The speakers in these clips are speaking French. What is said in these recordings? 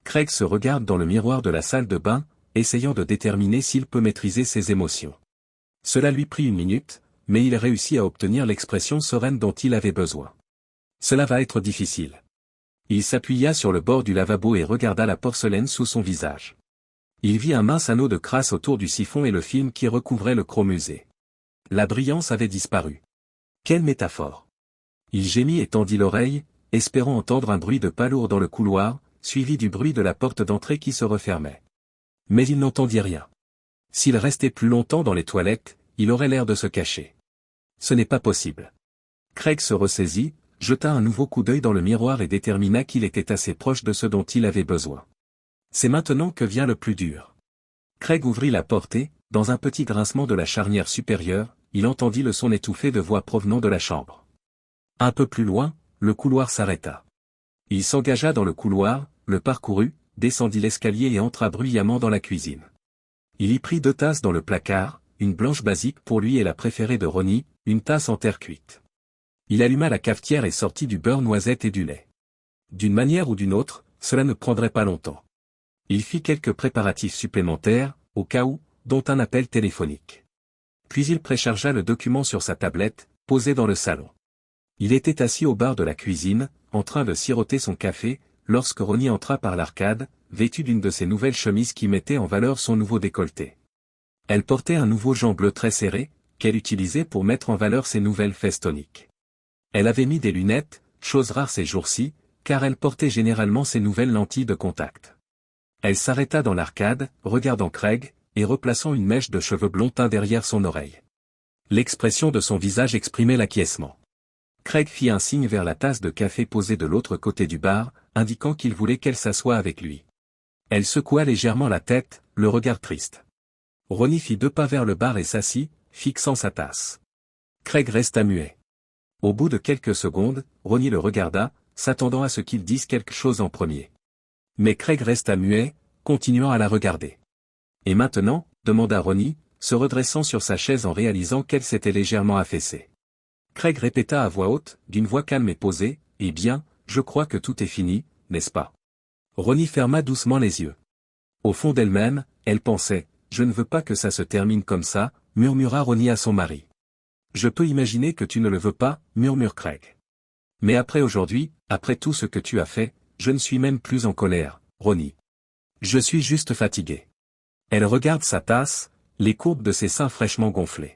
Craig se regarde dans le miroir de la salle de bain, essayant de déterminer s'il peut maîtriser ses émotions. Cela lui prit 1 minute, mais il réussit à obtenir l'expression sereine dont il avait besoin. Cela va être difficile. Il s'appuya sur le bord du lavabo et regarda la porcelaine sous son visage. Il vit un mince anneau de crasse autour du siphon et le film qui recouvrait le cromusée. La brillance avait disparu. Quelle métaphore! Il gémit et tendit l'oreille, espérant entendre un bruit de pas lourd dans le couloir, suivi du bruit de la porte d'entrée qui se refermait. Mais il n'entendit rien. S'il restait plus longtemps dans les toilettes, il aurait l'air de se cacher. Ce n'est pas possible. Craig se ressaisit, jeta un nouveau coup d'œil dans le miroir et détermina qu'il était assez proche de ce dont il avait besoin. C'est maintenant que vient le plus dur. Craig ouvrit la porte et, dans un petit grincement de la charnière supérieure, il entendit le son étouffé de voix provenant de la chambre. Un peu plus loin, le couloir s'arrêta. Il s'engagea dans le couloir, le parcourut, descendit l'escalier et entra bruyamment dans la cuisine. Il y prit 2 tasses dans le placard, une blanche basique pour lui et la préférée de Ronnie, une tasse en terre cuite. Il alluma la cafetière et sortit du beurre noisette et du lait. D'une manière ou d'une autre, cela ne prendrait pas longtemps. Il fit quelques préparatifs supplémentaires, au cas où, dont un appel téléphonique. Puis il préchargea le document sur sa tablette, posée dans le salon. Il était assis au bar de la cuisine, en train de siroter son café, lorsque Ronnie entra par l'arcade, vêtue d'une de ses nouvelles chemises qui mettait en valeur son nouveau décolleté. Elle portait un nouveau jean bleu très serré, qu'elle utilisait pour mettre en valeur ses nouvelles fesses toniques. Elle avait mis des lunettes, chose rare ces jours-ci, car elle portait généralement ses nouvelles lentilles de contact. Elle s'arrêta dans l'arcade, regardant Craig, et replaçant une mèche de cheveux blonds teints derrière son oreille. L'expression de son visage exprimait l'acquiescement. Craig fit un signe vers la tasse de café posée de l'autre côté du bar, indiquant qu'il voulait qu'elle s'assoie avec lui. Elle secoua légèrement la tête, le regard triste. Ronnie fit 2 pas vers le bar et s'assit, fixant sa tasse. Craig resta muet. Au bout de quelques secondes, Ronnie le regarda, s'attendant à ce qu'il dise quelque chose en premier. Mais Craig resta muet, continuant à la regarder. Et maintenant, demanda Ronnie, se redressant sur sa chaise en réalisant qu'elle s'était légèrement affaissée. Craig répéta à voix haute, d'une voix calme et posée, « Eh bien, je crois que tout est fini, n'est-ce pas ?» Ronnie ferma doucement les yeux. Au fond d'elle-même, elle pensait, « Je ne veux pas que ça se termine comme ça », murmura Ronnie à son mari. « Je peux imaginer que tu ne le veux pas, » murmure Craig. « Mais après aujourd'hui, après tout ce que tu as fait, je ne suis même plus en colère, Ronnie. Je suis juste fatigué. » Elle regarde sa tasse, les courbes de ses seins fraîchement gonflés.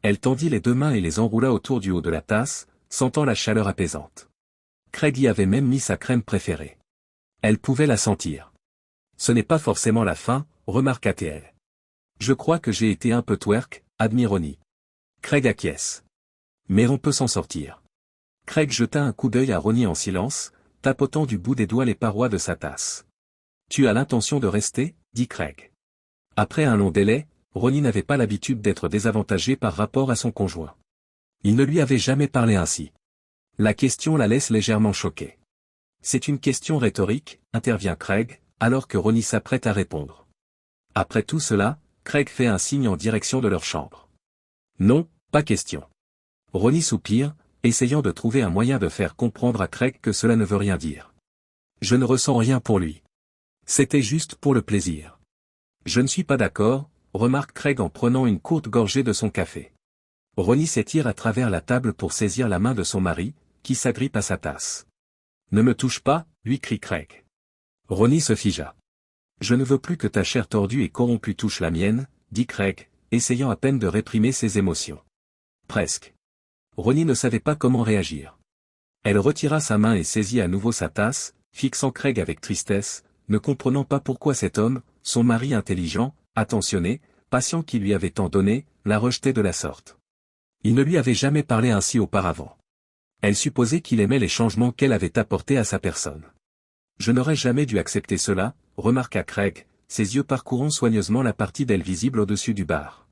Elle tendit les 2 mains et les enroula autour du haut de la tasse, sentant la chaleur apaisante. Craig y avait même mis sa crème préférée. Elle pouvait la sentir. « Ce n'est pas forcément la fin, » remarqua-t-elle. « Je crois que j'ai été un peu twerk, » admit Ronnie. Craig acquiesce. « Mais on peut s'en sortir. » Craig jeta un coup d'œil à Ronnie en silence, tapotant du bout des doigts les parois de sa tasse. « Tu as l'intention de rester ?» dit Craig. Après un long délai, Ronnie n'avait pas l'habitude d'être désavantagé par rapport à son conjoint. Il ne lui avait jamais parlé ainsi. La question la laisse légèrement choquée. C'est une question rhétorique, intervient Craig, alors que Ronnie s'apprête à répondre. Après tout cela, Craig fait un signe en direction de leur chambre. Non, pas question. Ronnie soupire, essayant de trouver un moyen de faire comprendre à Craig que cela ne veut rien dire. Je ne ressens rien pour lui. C'était juste pour le plaisir. Je ne suis pas d'accord, remarque Craig en prenant une courte gorgée de son café. Ronnie s'étire à travers la table pour saisir la main de son mari, qui s'agrippe à sa tasse. Ne me touche pas, lui crie Craig. Ronnie se figea. Je ne veux plus que ta chair tordue et corrompue touche la mienne, dit Craig, essayant à peine de réprimer ses émotions. Presque. Ronnie ne savait pas comment réagir. Elle retira sa main et saisit à nouveau sa tasse, fixant Craig avec tristesse, ne comprenant pas pourquoi cet homme, son mari intelligent, attentionné, patient qui lui avait tant donné, la rejetait de la sorte. Il ne lui avait jamais parlé ainsi auparavant. Elle supposait qu'il aimait les changements qu'elle avait apportés à sa personne. Je n'aurais jamais dû accepter cela, remarqua Craig, ses yeux parcourant soigneusement la partie d'elle visible au-dessus du bar.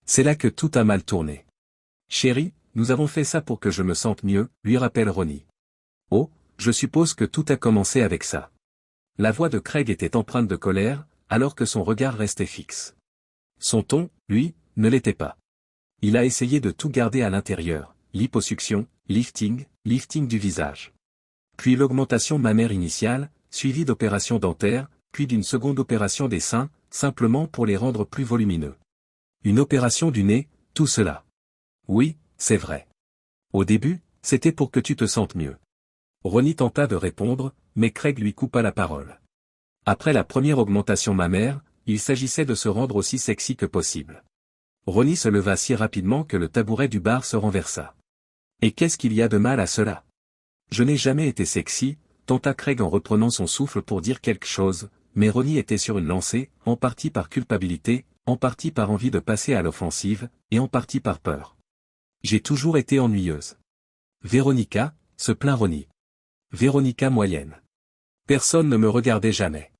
C'est là que tout a mal tourné. Chérie, nous avons fait ça pour que je me sente mieux, lui rappelle Ronnie. Oh, je suppose que tout a commencé avec ça. La voix de Craig était empreinte de colère, alors que son regard restait fixe. Son ton, lui, ne l'était pas. Il a essayé de tout garder à l'intérieur, liposuction, lifting du visage. Puis l'augmentation mammaire initiale, suivie d'opérations dentaires, puis d'une seconde opération des seins, simplement pour les rendre plus volumineux. Une opération du nez, tout cela. Oui, c'est vrai. Au début, c'était pour que tu te sentes mieux. Ronnie tenta de répondre, mais Craig lui coupa la parole. Après la première augmentation mammaire, il s'agissait de se rendre aussi sexy que possible. Ronnie se leva si rapidement que le tabouret du bar se renversa. Et qu'est-ce qu'il y a de mal à cela? Je n'ai jamais été sexy, tenta Craig en reprenant son souffle pour dire quelque chose, mais Ronnie était sur une lancée, en partie par culpabilité, en partie par envie de passer à l'offensive, et en partie par peur. J'ai toujours été ennuyeuse. Véronica, se plaint Ronnie. Véronica moyenne. Personne ne me regardait jamais.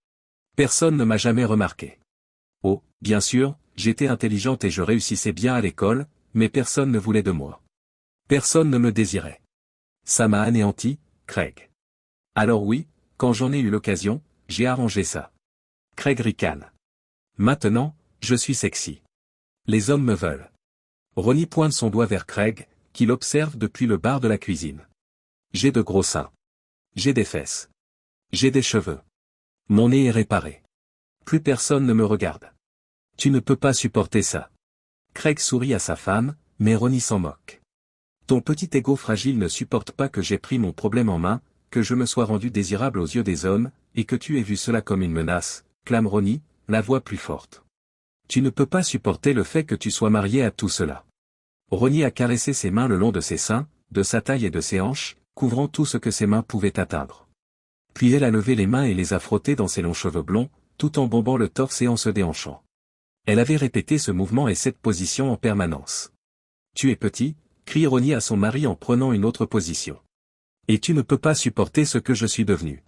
Personne ne m'a jamais remarqué. Oh, bien sûr, j'étais intelligente et je réussissais bien à l'école, mais personne ne voulait de moi. Personne ne me désirait. Ça m'a anéanti, Craig. Alors oui, quand j'en ai eu l'occasion, j'ai arrangé ça. Craig ricane. Maintenant, je suis sexy. Les hommes me veulent. Ronnie pointe son doigt vers Craig, qu'il observe depuis le bar de la cuisine. J'ai de gros seins. J'ai des fesses. J'ai des cheveux. Mon nez est réparé. Plus personne ne me regarde. Tu ne peux pas supporter ça. Craig sourit à sa femme, mais Ronnie s'en moque. Ton petit égo fragile ne supporte pas que j'ai pris mon problème en main, que je me sois rendu désirable aux yeux des hommes, et que tu aies vu cela comme une menace, clame Ronnie, la voix plus forte. Tu ne peux pas supporter le fait que tu sois marié à tout cela. Ronnie a caressé ses mains le long de ses seins, de sa taille et de ses hanches, couvrant tout ce que ses mains pouvaient atteindre. Puis elle a levé les mains et les a frottées dans ses longs cheveux blonds, tout en bombant le torse et en se déhanchant. Elle avait répété ce mouvement et cette position en permanence. Tu es petit, crie Ronnie à son mari en prenant une autre position. Et tu ne peux pas supporter ce que je suis devenu.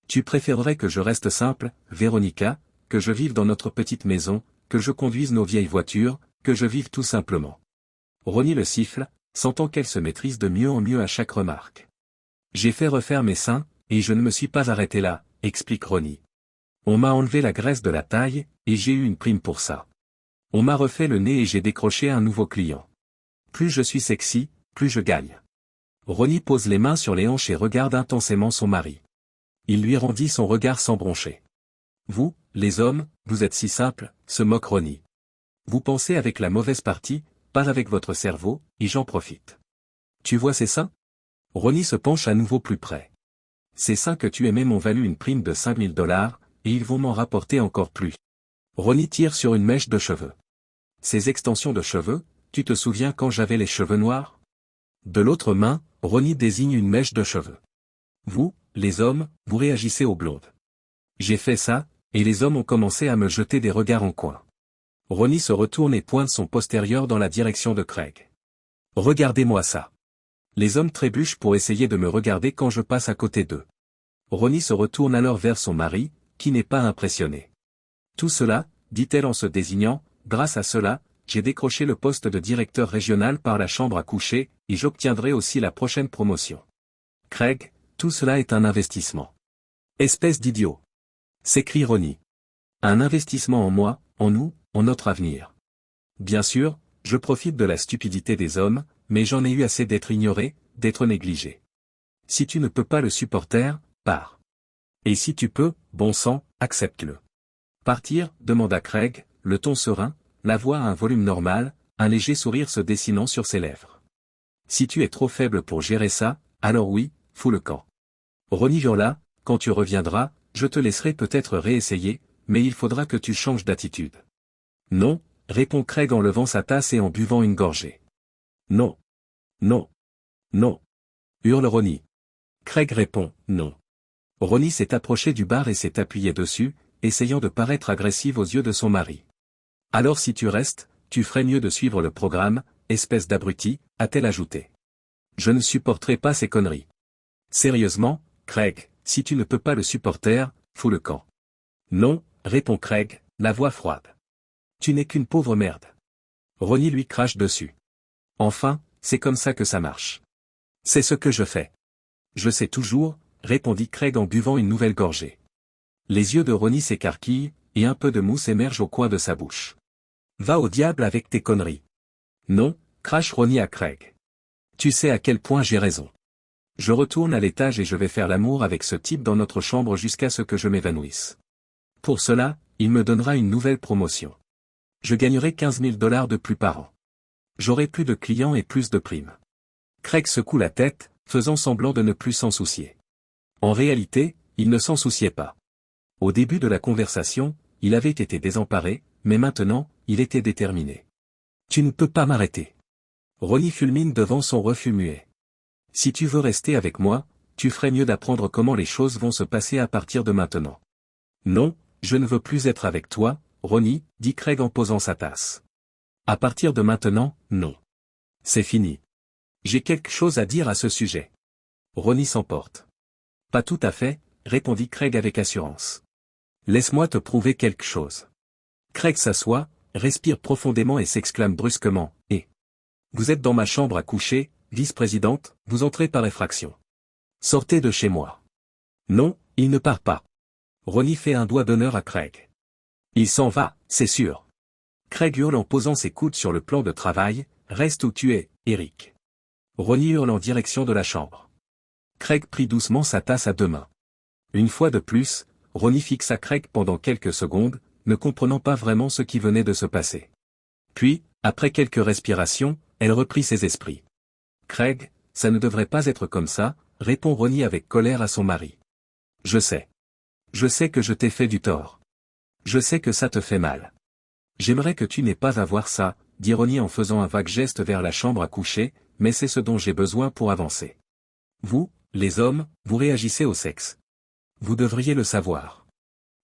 Tu préférerais que je reste simple, Véronica, que je vive dans notre petite maison, que je conduise nos vieilles voitures, que je vive tout simplement. Ronnie le siffle, sentant qu'elle se maîtrise de mieux en mieux à chaque remarque. J'ai fait refaire mes seins, et je ne me suis pas arrêté là, explique Ronnie. On m'a enlevé la graisse de la taille, et j'ai eu une prime pour ça. On m'a refait le nez et j'ai décroché un nouveau client. Plus je suis sexy, plus je gagne. Ronnie pose les mains sur les hanches et regarde intensément son mari. Il lui rendit son regard sans broncher. Vous, les hommes, vous êtes si simples, se moque Ronnie. Vous pensez avec la mauvaise partie, pas avec votre cerveau, et j'en profite. Tu vois ces seins? Ronnie se penche à nouveau plus près. Ces seins que tu aimais m'ont valu une prime de $5000, et ils vont m'en rapporter encore plus. Ronnie tire sur une mèche de cheveux. Ces extensions de cheveux, tu te souviens quand j'avais les cheveux noirs? De l'autre main, Ronnie désigne une mèche de cheveux. Vous, les hommes, vous réagissez aux blondes. J'ai fait ça, et les hommes ont commencé à me jeter des regards en coin. Ronnie se retourne et pointe son postérieur dans la direction de Craig. Regardez-moi ça. Les hommes trébuchent pour essayer de me regarder quand je passe à côté d'eux. Ronnie se retourne alors vers son mari, qui n'est pas impressionné. Tout cela, dit-elle en se désignant, grâce à cela, j'ai décroché le poste de directeur régional par la chambre à coucher, et j'obtiendrai aussi la prochaine promotion. Craig, tout cela est un investissement. Espèce d'idiot. S'écrie Ronnie. Un investissement en moi, en nous, en notre avenir. Bien sûr, je profite de la stupidité des hommes, mais j'en ai eu assez d'être ignoré, d'être négligé. Si tu ne peux pas le supporter, pars. Et si tu peux, bon sang, accepte-le. Partir, demanda Craig, le ton serein, la voix à un volume normal, un léger sourire se dessinant sur ses lèvres. Si tu es trop faible pour gérer ça, alors oui, fous le camp. Ronnie hurla, quand tu reviendras, je te laisserai peut-être réessayer, mais il faudra que tu changes d'attitude. Non, répond Craig en levant sa tasse et en buvant une gorgée. Non. Non. Non. Hurle Ronnie. Craig répond, non. Ronnie s'est approchée du bar et s'est appuyée dessus, essayant de paraître agressive aux yeux de son mari. Alors si tu restes, tu ferais mieux de suivre le programme, espèce d'abruti, a-t-elle ajouté. Je ne supporterai pas ces conneries. Sérieusement, Craig, si tu ne peux pas le supporter, fous le camp. Non, répond Craig, la voix froide. Tu n'es qu'une pauvre merde. Ronnie lui crache dessus. Enfin, c'est comme ça que ça marche. C'est ce que je fais. Je sais toujours, répondit Craig en buvant une nouvelle gorgée. Les yeux de Ronnie s'écarquillent, et un peu de mousse émerge au coin de sa bouche. Va au diable avec tes conneries. Non, crache Ronnie à Craig. Tu sais à quel point j'ai raison. Je retourne à l'étage et je vais faire l'amour avec ce type dans notre chambre jusqu'à ce que je m'évanouisse. Pour cela, il me donnera une nouvelle promotion. Je gagnerai 15 000 $ de plus par an. J'aurai plus de clients et plus de primes. Craig secoue la tête, faisant semblant de ne plus s'en soucier. En réalité, il ne s'en souciait pas. Au début de la conversation, il avait été désemparé, mais maintenant, il était déterminé. Tu ne peux pas m'arrêter. Ronnie fulmine devant son refus muet. Si tu veux rester avec moi, tu ferais mieux d'apprendre comment les choses vont se passer à partir de maintenant. Non, je ne veux plus être avec toi, Ronnie, dit Craig en posant sa tasse. À partir de maintenant, non. C'est fini. J'ai quelque chose à dire à ce sujet. Ronnie s'emporte. Pas tout à fait, répondit Craig avec assurance. Laisse-moi te prouver quelque chose. Craig s'assoit, respire profondément et s'exclame brusquement, « Vous êtes dans ma chambre à coucher, vice-présidente, vous entrez par effraction. Sortez de chez moi. » Non, il ne part pas. Ronnie fait un doigt d'honneur à Craig. Il s'en va, c'est sûr. Craig hurle en posant ses coudes sur le plan de travail, « Reste où tu es, Eric. » Ronnie hurle en direction de la chambre. Craig prit doucement sa tasse à deux mains. Une fois de plus, Ronnie fixa Craig pendant quelques secondes, ne comprenant pas vraiment ce qui venait de se passer. Puis, après quelques respirations, elle reprit ses esprits. « Craig, ça ne devrait pas être comme ça, » répond Ronnie avec colère à son mari. « Je sais. Je sais que je t'ai fait du tort. Je sais que ça te fait mal. J'aimerais que tu n'aies pas à voir ça, » dit Ronnie en faisant un vague geste vers la chambre à coucher, « mais c'est ce dont j'ai besoin pour avancer. Vous, les hommes, vous réagissez au sexe. Vous devriez le savoir. »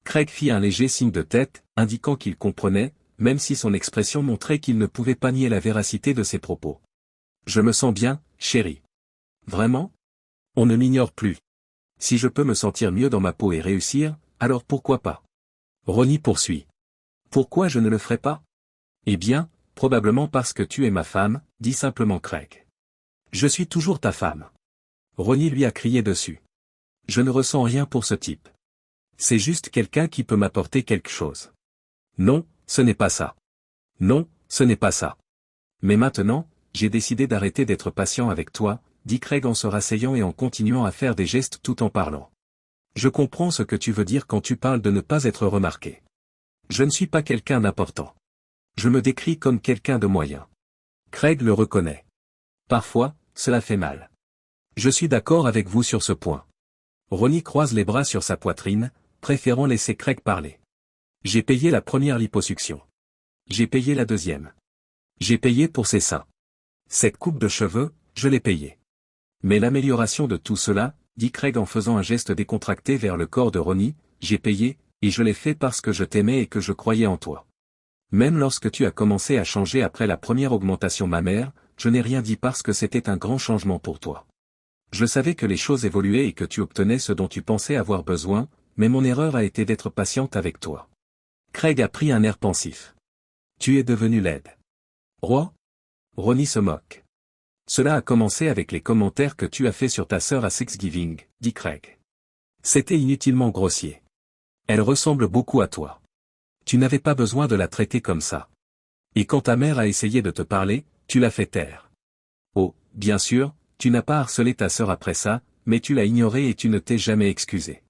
Craig fit un léger signe de tête, indiquant qu'il comprenait, même si son expression montrait qu'il ne pouvait pas nier la véracité de ses propos. « Je me sens bien, chérie. Vraiment ? On ne m'ignore plus. Si je peux me sentir mieux dans ma peau et réussir, alors pourquoi pas ? » Ronnie poursuit. « Pourquoi je ne le ferai pas ? Eh bien, probablement parce que tu es ma femme, dit simplement Craig. « Je suis toujours ta femme. » Ronnie lui a crié dessus. « Je ne ressens rien pour ce type. C'est juste quelqu'un qui peut m'apporter quelque chose. Non, ce n'est pas ça. Non, ce n'est pas ça. Mais maintenant, j'ai décidé d'arrêter d'être patient avec toi, dit Craig en se rasseyant et en continuant à faire des gestes tout en parlant. Je comprends ce que tu veux dire quand tu parles de ne pas être remarqué. Je ne suis pas quelqu'un d'important. Je me décris comme quelqu'un de moyen. Craig le reconnaît. Parfois, cela fait mal. Je suis d'accord avec vous sur ce point. Ronnie croise les bras sur sa poitrine, préférant laisser Craig parler. J'ai payé la première liposuction. J'ai payé la deuxième. J'ai payé pour ses seins. Cette coupe de cheveux, je l'ai payée. Mais l'amélioration de tout cela, dit Craig en faisant un geste décontracté vers le corps de Ronnie, j'ai payé, et je l'ai fait parce que je t'aimais et que je croyais en toi. Même lorsque tu as commencé à changer après la première augmentation mammaire, je n'ai rien dit parce que c'était un grand changement pour toi. Je savais que les choses évoluaient et que tu obtenais ce dont tu pensais avoir besoin, mais mon erreur a été d'être patiente avec toi. Craig a pris un air pensif. Tu es devenu laide. Roi ? Ronnie se moque. Cela a commencé avec les commentaires que tu as faits sur ta sœur à Thanksgiving, dit Craig. C'était inutilement grossier. Elle ressemble beaucoup à toi. Tu n'avais pas besoin de la traiter comme ça. Et quand ta mère a essayé de te parler, tu l'as fait taire. Oh, bien sûr, tu n'as pas harcelé ta sœur après ça, mais tu l'as ignorée et tu ne t'es jamais excusé.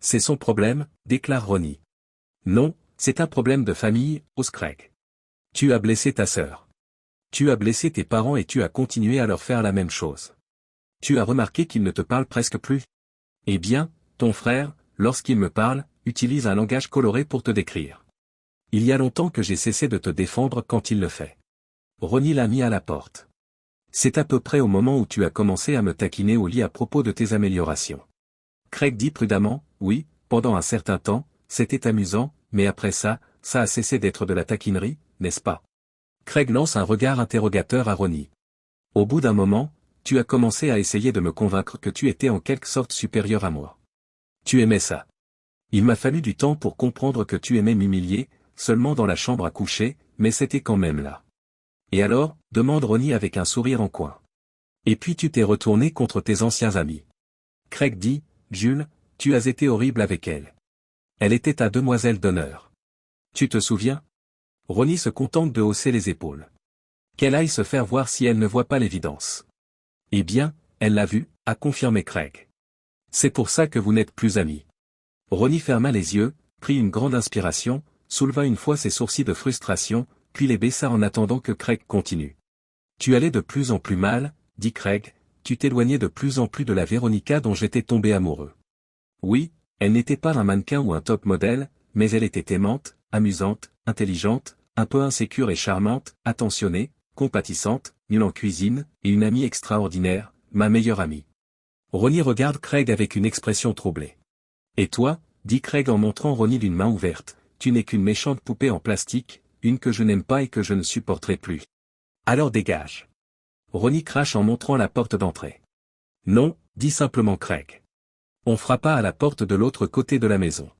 C'est son problème, déclare Ronnie. Non, c'est un problème de famille, ose Craig. Tu as blessé ta sœur. Tu as blessé tes parents et tu as continué à leur faire la même chose. Tu as remarqué qu'ils ne te parlent presque plus. Eh bien, ton frère, lorsqu'il me parle, utilise un langage coloré pour te décrire. Il y a longtemps que j'ai cessé de te défendre quand il le fait. Ronnie l'a mis à la porte. C'est à peu près au moment où tu as commencé à me taquiner au lit à propos de tes améliorations. Craig dit prudemment, oui, pendant un certain temps, c'était amusant, mais après ça, ça a cessé d'être de la taquinerie, n'est-ce pas? Craig lance un regard interrogateur à Ronnie. Au bout d'un moment, tu as commencé à essayer de me convaincre que tu étais en quelque sorte supérieur à moi. Tu aimais ça. Il m'a fallu du temps pour comprendre que tu aimais m'humilier, seulement dans la chambre à coucher, mais c'était quand même là. Et alors, demande Ronnie avec un sourire en coin. Et puis tu t'es retourné contre tes anciens amis. Craig dit, Jules, tu as été horrible avec elle. Elle était ta demoiselle d'honneur. Tu te souviens? Ronnie se contente de hausser les épaules. Qu'elle aille se faire voir si elle ne voit pas l'évidence. Eh bien, elle l'a vu, a confirmé Craig. C'est pour ça que vous n'êtes plus amis. Ronnie ferma les yeux, prit une grande inspiration, souleva une fois ses sourcils de frustration, puis les baissa en attendant que Craig continue. Tu allais de plus en plus mal, dit Craig, tu t'éloignais de plus en plus de la Véronica dont j'étais tombé amoureux. Oui, elle n'était pas un mannequin ou un top modèle, mais elle était aimante, amusante, intelligente, un peu insécure et charmante, attentionnée, compatissante, nulle en cuisine, et une amie extraordinaire, ma meilleure amie. Ronnie regarde Craig avec une expression troublée. Et toi, dit Craig en montrant Ronnie d'une main ouverte, tu n'es qu'une méchante poupée en plastique, une que je n'aime pas et que je ne supporterai plus. Alors dégage. Ronnie crache en montrant la porte d'entrée. Non, dit simplement Craig. On frappa à la porte de l'autre côté de la maison.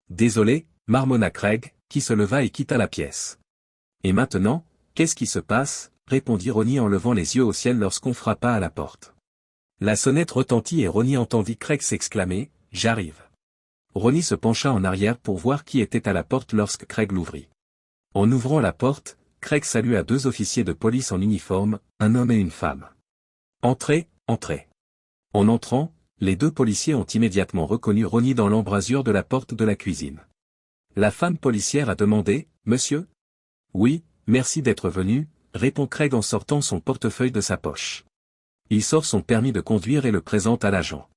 Désolé, marmonna Craig, qui se leva et quitta la pièce. Et maintenant, qu'est-ce qui se passe, répondit Ronnie en levant les yeux au ciel lorsqu'on frappa à la porte. La sonnette retentit et Ronnie entendit Craig s'exclamer, j'arrive. Ronnie se pencha en arrière pour voir qui était à la porte lorsque Craig l'ouvrit. En ouvrant la porte, Craig salua deux officiers de police en uniforme, un homme et une femme. Entrez, entrez. En entrant, les deux policiers ont immédiatement reconnu Ronnie dans l'embrasure de la porte de la cuisine. La femme policière a demandé, monsieur? Oui, merci d'être venu, répond Craig en sortant son portefeuille de sa poche. Il sort son permis de conduire et le présente à l'agent.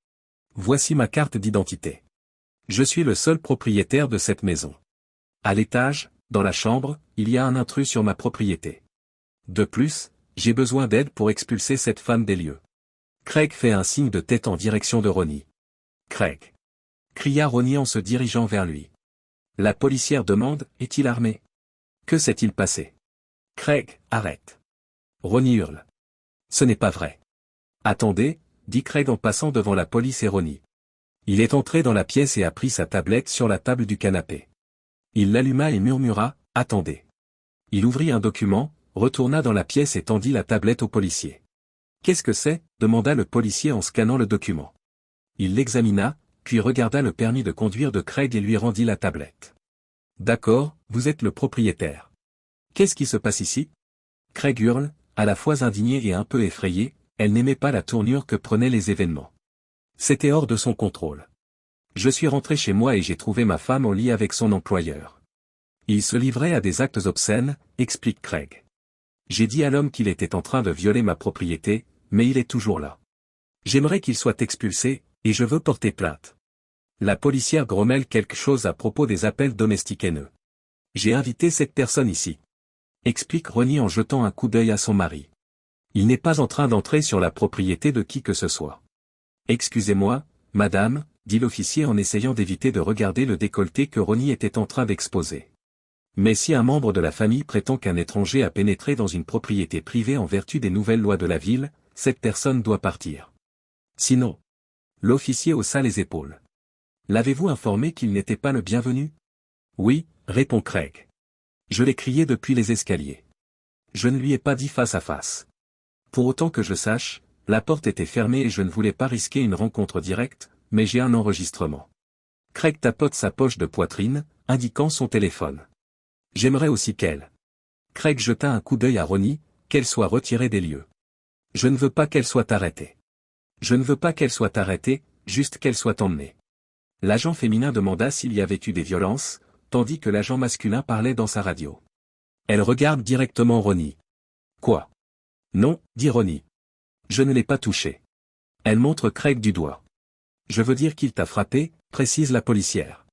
Voici ma carte d'identité. Je suis le seul propriétaire de cette maison. À l'étage, dans la chambre, il y a un intrus sur ma propriété. De plus, j'ai besoin d'aide pour expulser cette femme des lieux. Craig fait un signe de tête en direction de Ronnie. Craig. Cria Ronnie en se dirigeant vers lui. La policière demande, est-il armé? Que s'est-il passé? Craig, arrête. Ronnie hurle. Ce n'est pas vrai. Attendez, dit Craig en passant devant la police et Ronnie. Il est entré dans la pièce et a pris sa tablette sur la table du canapé. Il l'alluma et murmura, attendez. Il ouvrit un document, retourna dans la pièce et tendit la tablette au policier. Qu'est-ce que c'est? Demanda le policier en scannant le document. Il l'examina, puis regarda le permis de conduire de Craig et lui rendit la tablette. D'accord, vous êtes le propriétaire. Qu'est-ce qui se passe ici? Craig hurle, à la fois indigné et un peu effrayé, elle n'aimait pas la tournure que prenaient les événements. C'était hors de son contrôle. Je suis rentré chez moi et j'ai trouvé ma femme au lit avec son employeur. Il se livrait à des actes obscènes, explique Craig. J'ai dit à l'homme qu'il était en train de violer ma propriété, mais il est toujours là. J'aimerais qu'il soit expulsé, et je veux porter plainte. La policière grommelle quelque chose à propos des appels domestiques haineux. J'ai invité cette personne ici. Explique Ronnie en jetant un coup d'œil à son mari. Il n'est pas en train d'entrer sur la propriété de qui que ce soit. Excusez-moi, madame, dit l'officier en essayant d'éviter de regarder le décolleté que Ronnie était en train d'exposer. Mais si un membre de la famille prétend qu'un étranger a pénétré dans une propriété privée en vertu des nouvelles lois de la ville, cette personne doit partir. Sinon. L'officier haussa les épaules. L'avez-vous informé qu'il n'était pas le bienvenu? Oui, répond Craig. Je l'ai crié depuis les escaliers. Je ne lui ai pas dit face à face. Pour autant que je sache, la porte était fermée et je ne voulais pas risquer une rencontre directe, mais j'ai un enregistrement. Craig tapote sa poche de poitrine, indiquant son téléphone. J'aimerais aussi qu'elle. Craig jeta un coup d'œil à Ronnie, qu'elle soit retirée des lieux. Je ne veux pas qu'elle soit arrêtée. Je ne veux pas qu'elle soit arrêtée, juste qu'elle soit emmenée. L'agent féminin demanda s'il y avait eu des violences, tandis que l'agent masculin parlait dans sa radio. Elle regarde directement Ronnie. Quoi? Non, dit Ronnie. Je ne l'ai pas touché. Elle montre Craig du doigt. Je veux dire qu'il t'a frappé, précise la policière.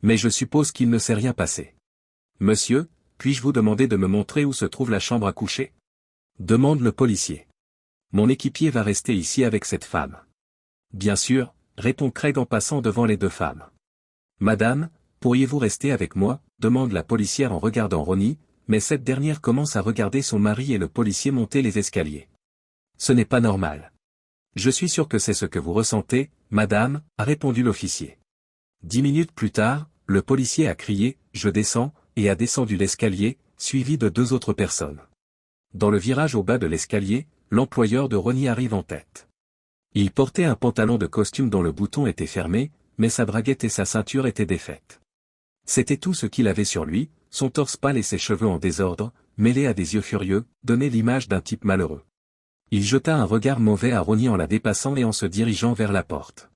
Mais je suppose qu'il ne s'est rien passé. Monsieur, puis-je vous demander de me montrer où se trouve la chambre à coucher? Demande le policier. Mon équipier va rester ici avec cette femme. Bien sûr, répond Craig en passant devant les deux femmes. Madame, pourriez-vous rester avec moi? Demande la policière en regardant Ronnie, mais cette dernière commence à regarder son mari et le policier monter les escaliers. Ce n'est pas normal. Je suis sûr que c'est ce que vous ressentez, madame, a répondu l'officier. 10 minutes plus tard, le policier a crié, je descends, et a descendu l'escalier, suivi de deux autres personnes. Dans le virage au bas de l'escalier, l'employeur de Ronnie arrive en tête. Il portait un pantalon de costume dont le bouton était fermé, mais sa braguette et sa ceinture étaient défaites. C'était tout ce qu'il avait sur lui, son torse pâle et ses cheveux en désordre, mêlés à des yeux furieux, donnaient l'image d'un type malheureux. Il jeta un regard mauvais à Ronnie en la dépassant et en se dirigeant vers la porte.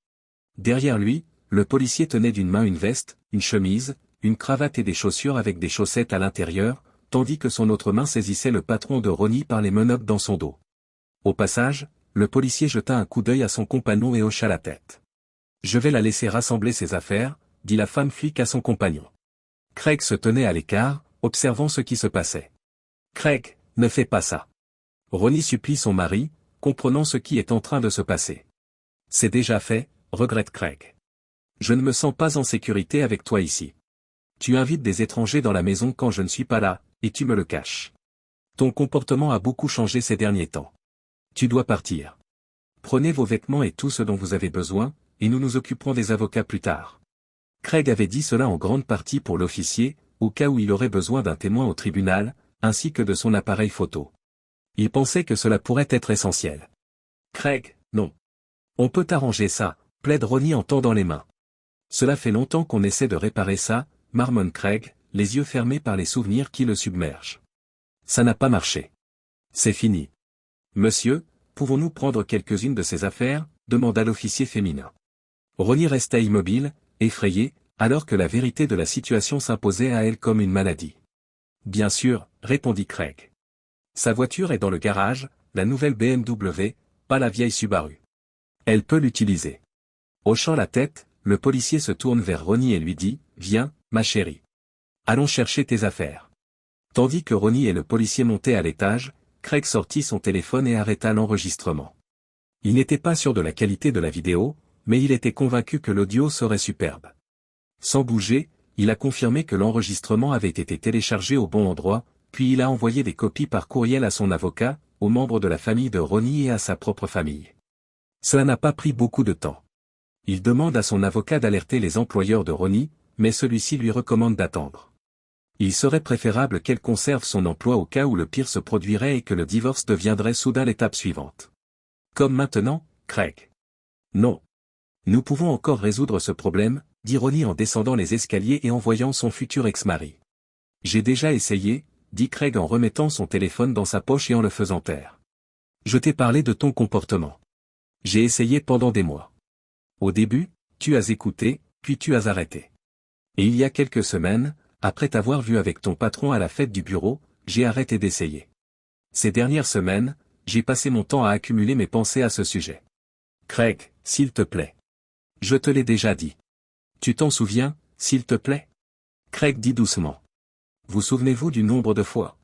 Derrière lui, le policier tenait d'une main une veste, une chemise, une cravate et des chaussures avec des chaussettes à l'intérieur, tandis que son autre main saisissait le patron de Ronnie par les menottes dans son dos. Au passage, le policier jeta un coup d'œil à son compagnon et hocha la tête. « Je vais la laisser rassembler ses affaires », dit la femme flic à son compagnon. Craig se tenait à l'écart, observant ce qui se passait. « Craig, ne fais pas ça. » Ronnie supplie son mari, comprenant ce qui est en train de se passer. « C'est déjà fait, » regrette Craig. « Je ne me sens pas en sécurité avec toi ici. Tu invites des étrangers dans la maison quand je ne suis pas là, et tu me le caches. Ton comportement a beaucoup changé ces derniers temps. Tu dois partir. Prenez vos vêtements et tout ce dont vous avez besoin, et nous nous occuperons des avocats plus tard. » Craig avait dit cela en grande partie pour l'officier, au cas où il aurait besoin d'un témoin au tribunal, ainsi que de son appareil photo. Il pensait que cela pourrait être essentiel. « Craig, non. On peut arranger ça, » plaide Ronnie en tendant les mains. « Cela fait longtemps qu'on essaie de réparer ça, » marmonne Craig, les yeux fermés par les souvenirs qui le submergent. « Ça n'a pas marché. C'est fini. »« Monsieur, pouvons-nous prendre quelques-unes de ces affaires ?» demanda l'officier féminin. Ronnie resta immobile, effrayé, alors que la vérité de la situation s'imposait à elle comme une maladie. « Bien sûr, » répondit Craig. Sa voiture est dans le garage, la nouvelle BMW, pas la vieille Subaru. Elle peut l'utiliser. Hochant la tête, le policier se tourne vers Ronnie et lui dit, « Viens, ma chérie. Allons chercher tes affaires. » Tandis que Ronnie et le policier montaient à l'étage, Craig sortit son téléphone et arrêta l'enregistrement. Il n'était pas sûr de la qualité de la vidéo, mais il était convaincu que l'audio serait superbe. Sans bouger, il a confirmé que l'enregistrement avait été téléchargé au bon endroit, puis il a envoyé des copies par courriel à son avocat, aux membres de la famille de Ronnie et à sa propre famille. Cela n'a pas pris beaucoup de temps. Il demande à son avocat d'alerter les employeurs de Ronnie, mais celui-ci lui recommande d'attendre. Il serait préférable qu'elle conserve son emploi au cas où le pire se produirait et que le divorce deviendrait soudain l'étape suivante. Comme maintenant, Craig. Non. Nous pouvons encore résoudre ce problème, dit Ronnie en descendant les escaliers et en voyant son futur ex-mari. J'ai déjà essayé, dit Craig en remettant son téléphone dans sa poche et en le faisant taire. Je t'ai parlé de ton comportement. J'ai essayé pendant des mois. Au début, tu as écouté, puis tu as arrêté. Et il y a quelques semaines, après t'avoir vu avec ton patron à la fête du bureau, j'ai arrêté d'essayer. Ces dernières semaines, j'ai passé mon temps à accumuler mes pensées à ce sujet. Craig, s'il te plaît. Je te l'ai déjà dit. Tu t'en souviens, s'il te plaît? Craig dit doucement. Vous souvenez-vous du nombre de fois?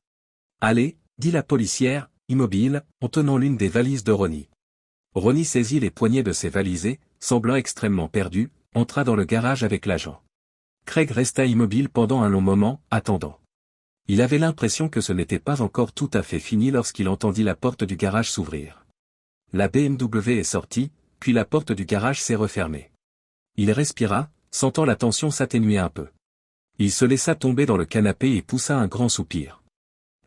Allez, dit la policière, immobile, en tenant l'une des valises de Ronnie. Ronnie saisit les poignets de ses valises et, semblant extrêmement perdu, entra dans le garage avec l'agent. Craig resta immobile pendant un long moment, attendant. Il avait l'impression que ce n'était pas encore tout à fait fini lorsqu'il entendit la porte du garage s'ouvrir. La BMW est sortie, puis la porte du garage s'est refermée. Il respira, sentant la tension s'atténuer un peu. Il se laissa tomber dans le canapé et poussa un grand soupir.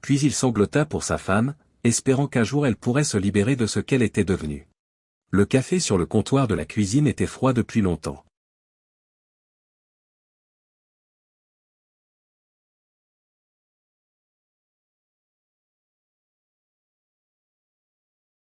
Puis il sanglota pour sa femme, espérant qu'un jour elle pourrait se libérer de ce qu'elle était devenue. Le café sur le comptoir de la cuisine était froid depuis longtemps.